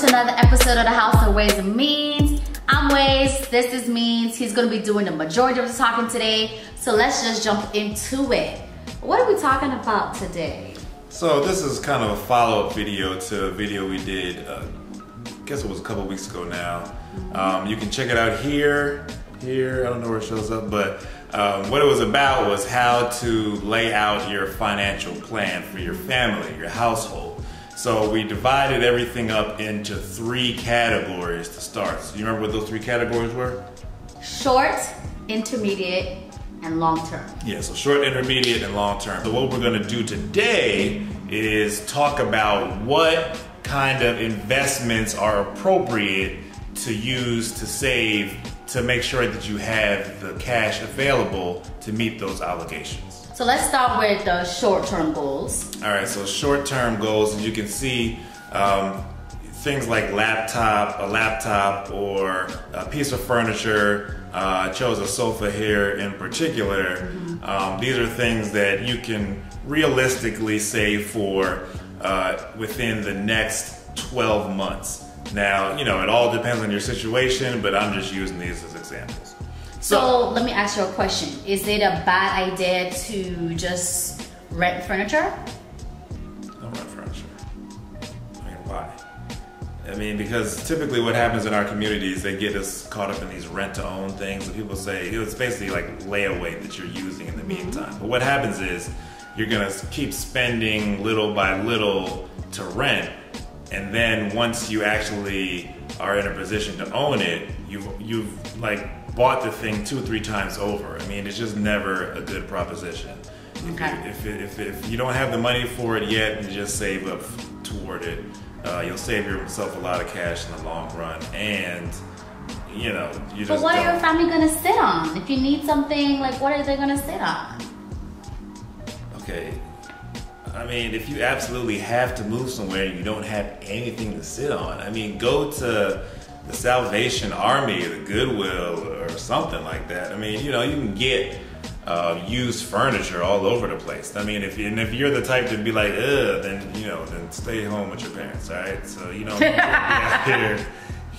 to another episode of the House of Ways and Means. I'm Ways, this is Means. He's gonna be doing the majority of the talking today. So let's just jump into it. What are we talking about today? So this is kind of a follow-up video to a video we did, I guess it was a couple weeks ago now. You can check it out here, I don't know where it shows up, but what it was about was how to lay out your financial plan for your family, your household. So we divided everything up into 3 categories to start. So you remember what those 3 categories were? Short, intermediate, and long term. Yeah, so short, intermediate, and long term. So what we're gonna do today is talk about what kind of investments are appropriate to use to save to make sure that you have the cash available to meet those obligations. So let's start with the short-term goals. All right, so short-term goals, as you can see, things like a laptop or a piece of furniture. I chose a sofa here in particular. These are things that you can realistically save for within the next 12 months. Now, you know, it all depends on your situation, but I'm just using these as examples. So let me ask you a question. Is it a bad idea to just rent furniture? Don't rent furniture. I mean, why? I mean, because typically what happens in our communities, they get us caught up in these rent-to-own things, and people say it's basically like layaway that you're using in the meantime. But what happens is you're gonna keep spending little by little to rent, and then once you actually are in a position to own it, you've like bought the thing 2 or 3 times over. I mean, it's just never a good proposition. Okay. If you don't have the money for it yet, you just save up toward it. You'll save yourself a lot of cash in the long run, and you know, you just. But what are your family gonna sit on? If you need something, like what are they gonna sit on? Okay. I mean, if you absolutely have to move somewhere and you don't have anything to sit on, I mean, go to the Salvation Army, the Goodwill, or something like that. I mean, you know, you can get used furniture all over the place. I mean, if you're the type to be like, ugh, then stay home with your parents, all right? So you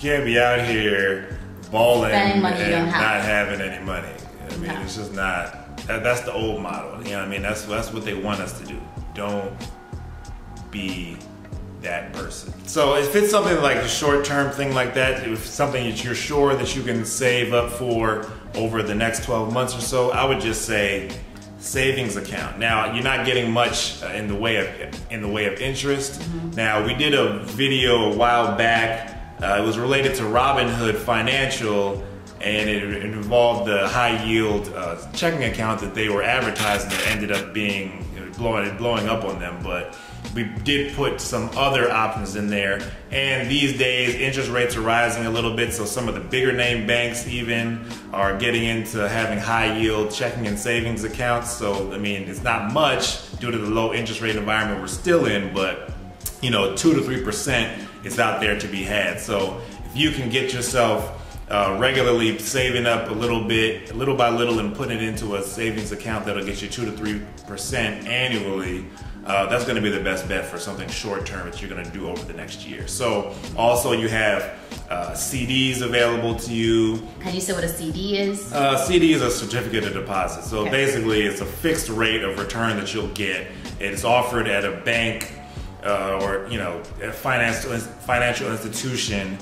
can't be out here balling and not having any money. I mean, it's just not. That's the old model. You know what I mean? That's what they want us to do. Don't be that person. So if it's something like a short-term thing like that, if it's something that you're sure that you can save up for over the next 12 months or so, I would just say savings account. Now, you're not getting much in the way of interest. Now, we did a video a while back. It was related to Robinhood Financial, and it involved the high yield checking account that they were advertising that ended up being blowing up on them. But we did put some other options in there, and these days interest rates are rising a little bit, so some of the bigger name banks even are getting into having high yield checking and savings accounts. So I mean, it's not much due to the low interest rate environment we're still in, but you know, 2 to 3% is out there to be had. So if you can get yourself regularly saving up a little by little, and putting it into a savings account that'll get you 2 to 3% annually, that's going to be the best bet for something short term that you're going to do over the next year. So also you have CDs available to you. Can you say what a CD is? CD is a certificate of deposit. So basically it's a fixed rate of return that you'll get. It's offered at a bank or a financial institution.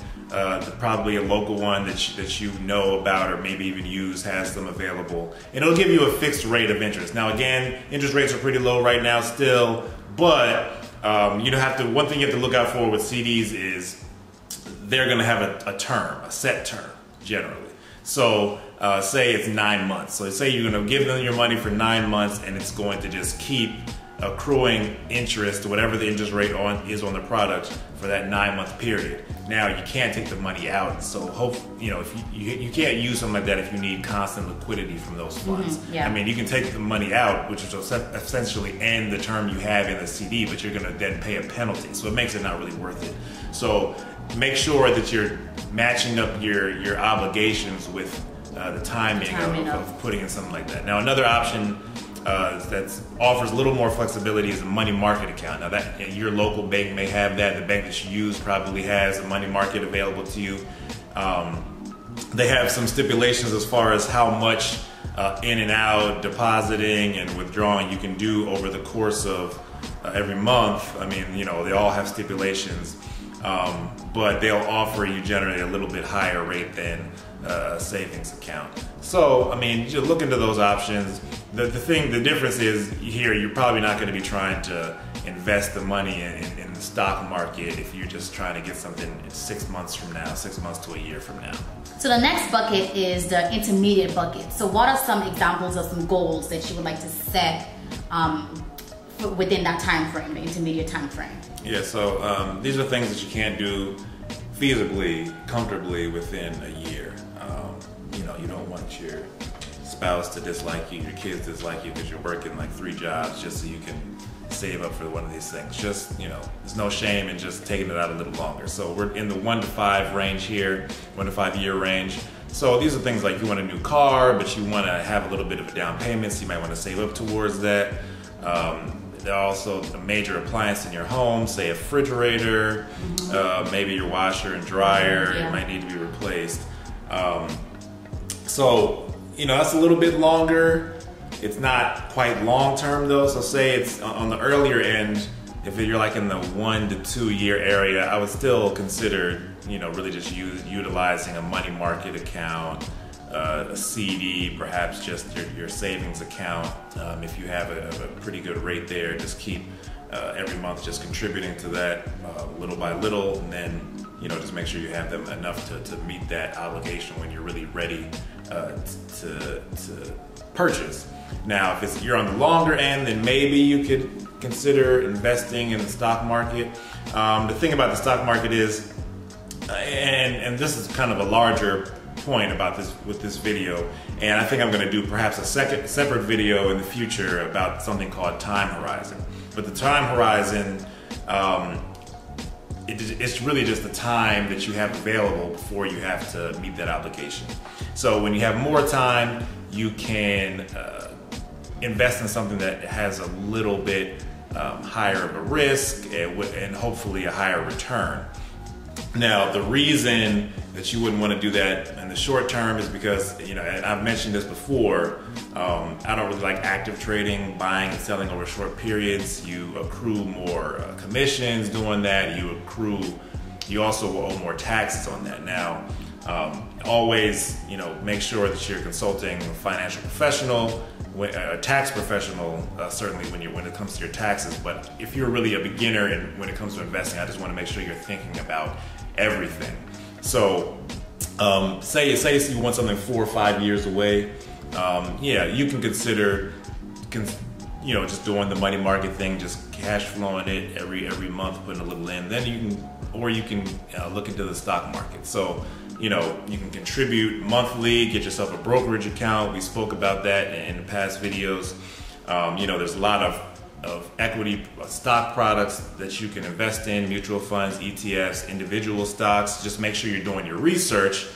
Probably a local one that you know about or maybe even use has them available. And it'll give you a fixed rate of interest. Now again, interest rates are pretty low right now still, but one thing you have to look out for with CDs is they're gonna have a set term generally. So say it's 9 months. So say you're gonna give them your money for 9 months, and it's going to just keep accruing interest, whatever the interest rate is on the product for that 9-month period. Now you can't take the money out, so if you can't use something like that if you need constant liquidity from those funds. I mean, you can take the money out, which will essentially end the term you have in the CD, but you're going to then pay a penalty, so it makes it not really worth it. So make sure that you're matching up your obligations with the timing of putting in something like that. Now another option that offers a little more flexibility is a money market account. Now that your local bank may have that, the bank that you use probably has a money market available to you. They have some stipulations as far as how much in and out depositing and withdrawing you can do over the course of every month. I mean, you know, they all have stipulations, but they'll offer you generally a little bit higher rate than a savings account. So, I mean, just look into those options. The difference is here, you're probably not going to be trying to invest the money in the stock market if you're just trying to get something 6 months from now, 6 months to a year from now. So the next bucket is the intermediate bucket. So what are some examples of some goals that you would like to set within that time frame, the intermediate time frame? Yeah, so these are things that you can't do feasibly, comfortably within a year. You know, you don't want your spouse to dislike you, your kids dislike you because you're working like 3 jobs just so you can save up for one of these things. Just, you know, there's no shame in just taking it out a little longer. So we're in the 1 to 5 range here, 1 to 5 year range. So these are things like you want a new car, but you want to have a little bit of a down payment, so you might want to save up towards that. There are also a major appliance in your home, say a refrigerator, maybe your washer and dryer, it might need to be replaced. So, you know, that's a little bit longer. It's not quite long term though, so say it's on the earlier end. If you're like in the 1 to 2 year area, I would still consider, you know, really just utilizing a money market account, a CD, perhaps just your savings account. If you have a pretty good rate there, just keep every month just contributing to that little by little, and then, you know, just make sure you have them enough to meet that obligation when you're really ready to purchase. Now, if you're on the longer end, then maybe you could consider investing in the stock market. The thing about the stock market is, and this is kind of a larger point about this with this video, and I think I'm going to do perhaps a separate video in the future about something called time horizon. But the time horizon, it's really just the time that you have available before you have to meet that obligation. So when you have more time, you can invest in something that has a little bit higher of a risk and hopefully a higher return. Now, the reason that you wouldn't want to do that in the short term is because, you know, and I've mentioned this before, I don't really like active trading, buying and selling over short periods. You accrue more commissions doing that. You also will owe more taxes on that. Now, always, you know, make sure that you're consulting a financial professional, a tax professional, certainly when it comes to your taxes. But if you're really a beginner and when it comes to investing, I just want to make sure you're thinking about everything. So say you want something 4 or 5 years away, yeah, you can consider, you know, just doing the money market thing, just cash flowing it every month, putting a little in. Then you can look into the stock market. So, you know, you can contribute monthly, get yourself a brokerage account. We spoke about that in the past videos. You know, there's a lot of equity stock products that you can invest in, mutual funds, ETFs, individual stocks. Just make sure you're doing your research.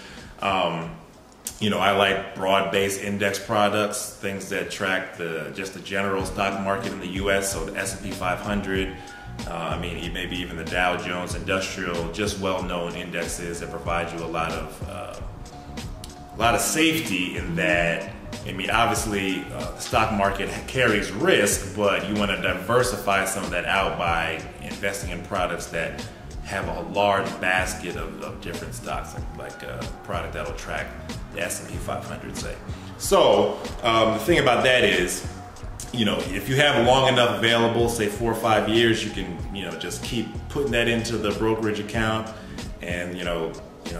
You know, I like broad-based index products, things that track just the general stock market in the U.S., so the S&P 500, I mean, maybe even the Dow Jones Industrial, just well-known indexes that provide you a lot of safety in that. I mean, obviously, the stock market carries risk, but you want to diversify some of that out by investing in products that have a large basket of different stocks, like a product that'll track the S&P 500, say. So the thing about that is, you know, if you have long enough available, say 4 or 5 years, you can, you know, just keep putting that into the brokerage account, and you know,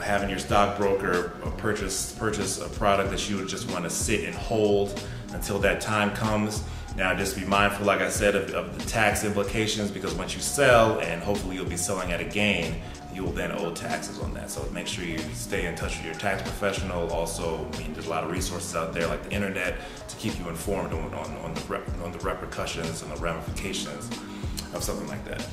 having your stockbroker purchase a product that you would just want to sit and hold until that time comes. Now, just be mindful, like I said, of the tax implications, because once you sell, and hopefully you'll be selling at a gain, you will then owe taxes on that. So make sure you stay in touch with your tax professional. Also, I mean, there's a lot of resources out there like the internet to keep you informed on the repercussions and the ramifications of something like that.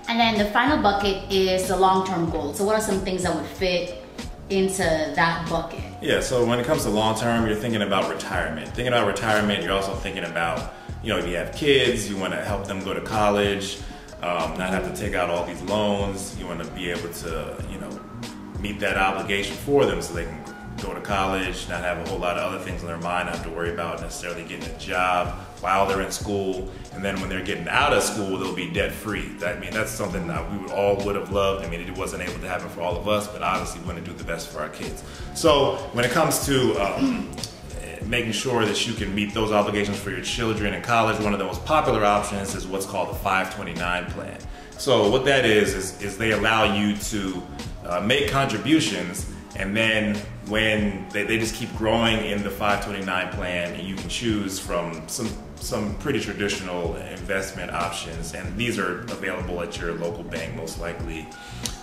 And then the final bucket is the long-term goal. So what are some things that would fit into that bucket? Yeah, so when it comes to long term, you're thinking about retirement. Thinking about retirement, you're also thinking about, if you have kids, you want to help them go to college, not have to take out all these loans. You want to be able to, meet that obligation for them so they can go to college, not have a whole lot of other things on their mind, not have to worry about necessarily getting a job while they're in school. And then when they're getting out of school, they'll be debt free. That's something that we would have loved. It wasn't able to happen for all of us, but obviously we want to do the best for our kids. So when it comes to making sure that you can meet those obligations for your children in college, one of the most popular options is what's called the 529 plan. So what that is they allow you to make contributions, and then when they just keep growing in the 529 plan, and you can choose from some pretty traditional investment options, and these are available at your local bank most likely.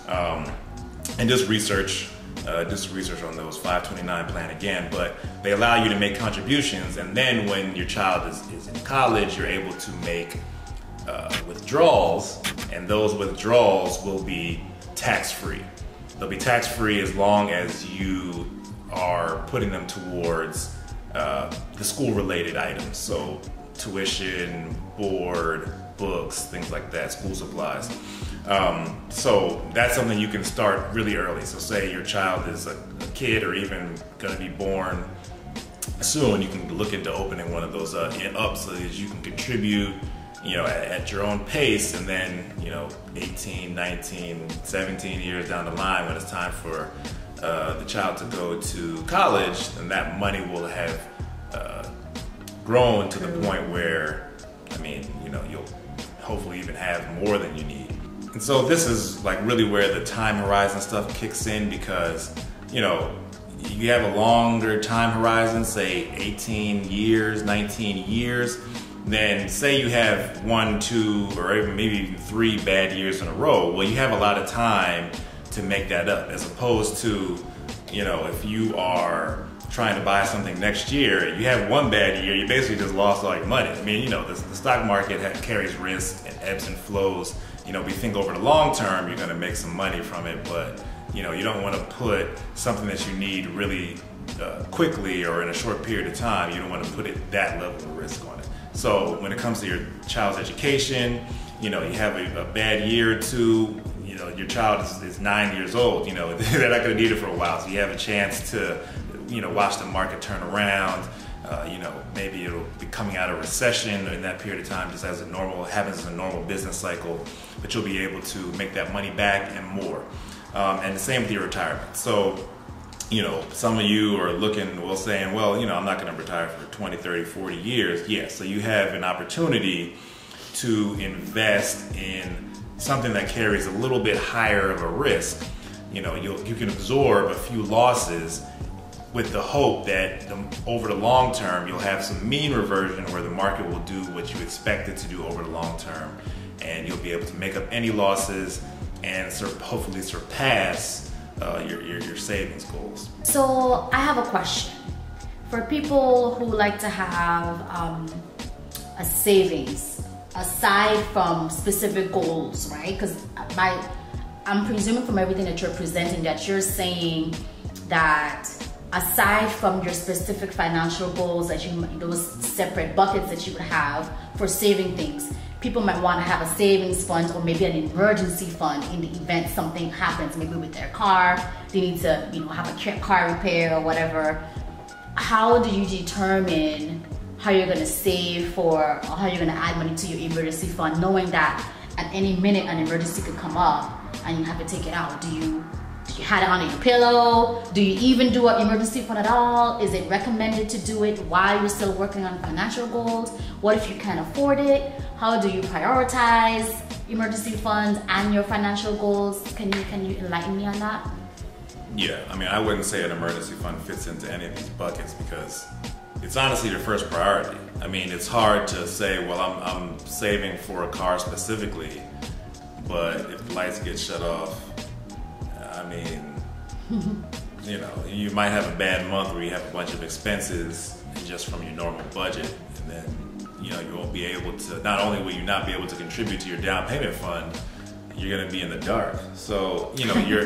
And just research on those 529 plan again, but they allow you to make contributions, and then when your child is in college, you're able to make withdrawals, and those withdrawals will be tax-free. They'll be tax-free as long as you are putting them towards the school-related items, so tuition, board, books, things like that, school supplies. So that's something you can start really early. So say your child is a kid or even going to be born soon, you can look into opening one of those up so that you can contribute at your own pace, and then 18, 19, 17 years down the line, when it's time for the child to go to college, then that money will have grown to the point where you'll hopefully even have more than you need. And so this is really where the time horizon stuff kicks in, because you have a longer time horizon, say 18 years, 19 years, then say you have 1, 2, or even maybe even 3 bad years in a row. Well, you have a lot of time to make that up, as opposed to, if you are trying to buy something next year, you have 1 bad year, you basically just lost all your money. The stock market carries risk and ebbs and flows. We think over the long term, you're gonna make some money from it, but you don't wanna put something that you need really quickly or in a short period of time. You don't wanna put that level of risk on it. So when it comes to your child's education, you have a bad year or two, your child is 9 years old, they're not gonna need it for a while. So you have a chance to, watch the market turn around. Maybe it'll be coming out of recession in that period of time, just as happens as a normal business cycle, but you'll be able to make that money back and more. And the same with your retirement. So, some of you are saying, I'm not gonna retire for 20, 30, 40 years. Yeah, so you have an opportunity to invest in something that carries a little bit higher of a risk. You can absorb a few losses with the hope that over the long term, you'll have some mean reversion where the market will do what you expect it to do over the long term. And you'll be able to make up any losses and hopefully surpass your savings goals. So I have a question. For people who like to have a savings, aside from specific goals, right? Because I'm presuming from everything that you're presenting that you're saying that aside from your specific financial goals, those separate buckets that you would have for saving things, people might want to have a savings fund or maybe an emergency fund in the event something happens, maybe with their car, they need to have a car repair or whatever. How do you determine how you're going to save or how you're going to add money to your emergency fund, knowing that at any minute an emergency could come up and you have to take it out? Do you have it under your pillow? Do you even do an emergency fund at all? Is it recommended to do it while you're still working on financial goals? What if you can't afford it? How do you prioritize emergency funds and your financial goals? Can you enlighten me on that? Yeah, I wouldn't say an emergency fund fits into any of these buckets because it's honestly the first priority. It's hard to say, well, I'm saving for a car specifically, but if the lights get shut off, you might have a bad month where you have a bunch of expenses just from your normal budget, and then you won't be able to. Not only will you not be able to contribute to your down payment fund, you're gonna be in the dark. So you know you're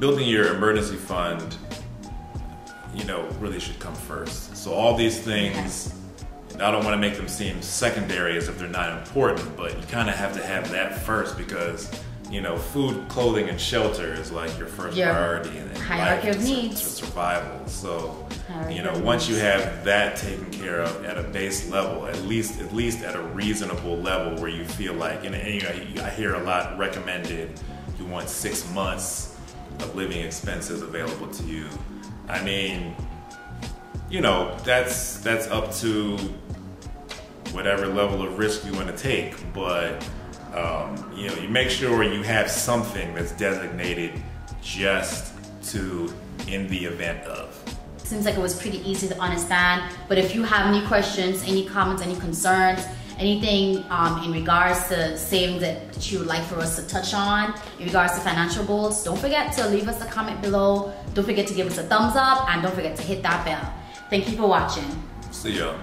building your emergency fund. You know, really should come first. So all these things, I don't want to make them seem secondary as if they're not important, but you kind of have to have that first because, you know, food, clothing, and shelter is like your first priority in hierarchy of needs to survival. So, you know, once you have that taken care of at a base level, at least at a reasonable level where you feel like, and you know, I hear a lot recommended, you want 6 months of living expenses available to you. I mean, you know, that's up to whatever level of risk you want to take, but you know, you make sure you have something that's designated just to in the event of. Seems like it was pretty easy to understand, but if you have any questions, any comments, any concerns, anything in regards to savings that you would like for us to touch on, in regards to financial goals, don't forget to leave us a comment below. Don't forget to give us a thumbs up, and don't forget to hit that bell. Thank you for watching. See y'all.